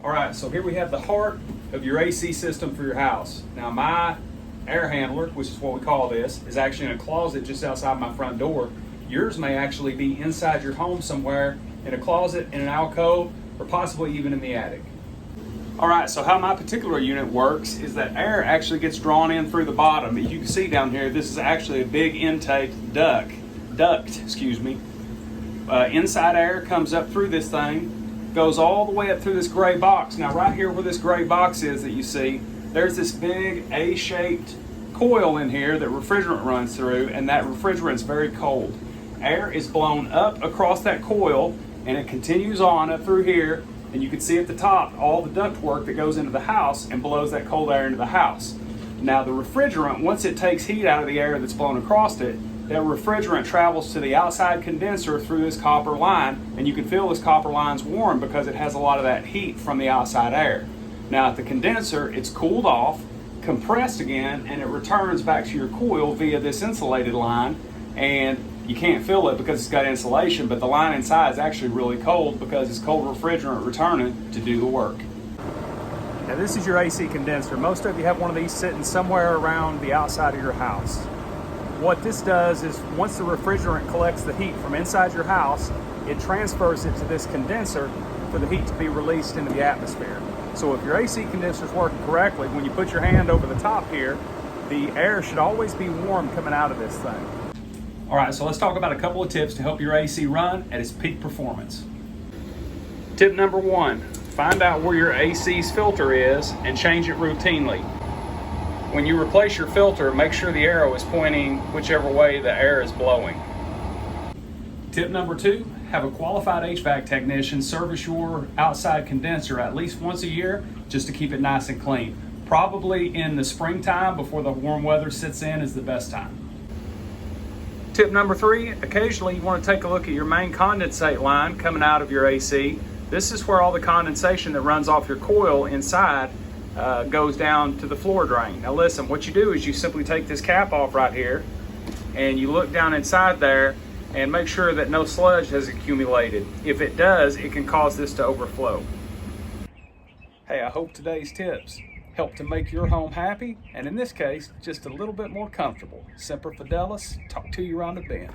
All right, so here we have the heart of your AC system for your house. Now my air handler, which is what we call this, is actually in a closet just outside my front door. Yours may actually be inside your home somewhere, in a closet, in an alcove, or possibly even in the attic. All right, so how my particular unit works is that air actually gets drawn in through the bottom. As you can see down here, this is actually a big intake duct. Inside air comes up through this thing, goes all the way up through this gray box. Now right here where this gray box is that you see, there's this big A-shaped coil in here that refrigerant runs through, and that refrigerant's very cold. Air is blown up across that coil and it continues on up through here, and you can see at the top all the ductwork that goes into the house and blows that cold air into the house. Now the refrigerant, once it takes heat out of the air that's blown across it, that refrigerant travels to the outside condenser through this copper line, and you can feel this copper line's warm because it has a lot of that heat from the outside air. Now at the condenser, it's cooled off, compressed again, and it returns back to your coil via this insulated line, and you can't feel it because it's got insulation, but the line inside is actually really cold because it's cold refrigerant returning to do the work. Now this is your AC condenser. Most of you have one of these sitting somewhere around the outside of your house. What this does is once the refrigerant collects the heat from inside your house, it transfers it to this condenser for the heat to be released into the atmosphere. So if your AC condenser is working correctly, when you put your hand over the top here, the air should always be warm coming out of this thing. All right, so let's talk about a couple of tips to help your AC run at its peak performance. Tip number one, find out where your AC's filter is and change it routinely. When you replace your filter, make sure the arrow is pointing whichever way the air is blowing. Tip number two, have a qualified HVAC technician service your outside condenser at least once a year just to keep it nice and clean. Probably in the springtime before the warm weather sets in is the best time. Tip number three, occasionally you want to take a look at your main condensate line coming out of your AC. This is where all the condensation that runs off your coil inside goes down to the floor drain. Now listen, what you do is you simply take this cap off right here and you look down inside there and make sure that no sludge has accumulated. If it does, it can cause this to overflow. Hey, I hope today's tips help to make your home happy, and in this case, just a little bit more comfortable. Semper Fidelis, talk to you around the bend.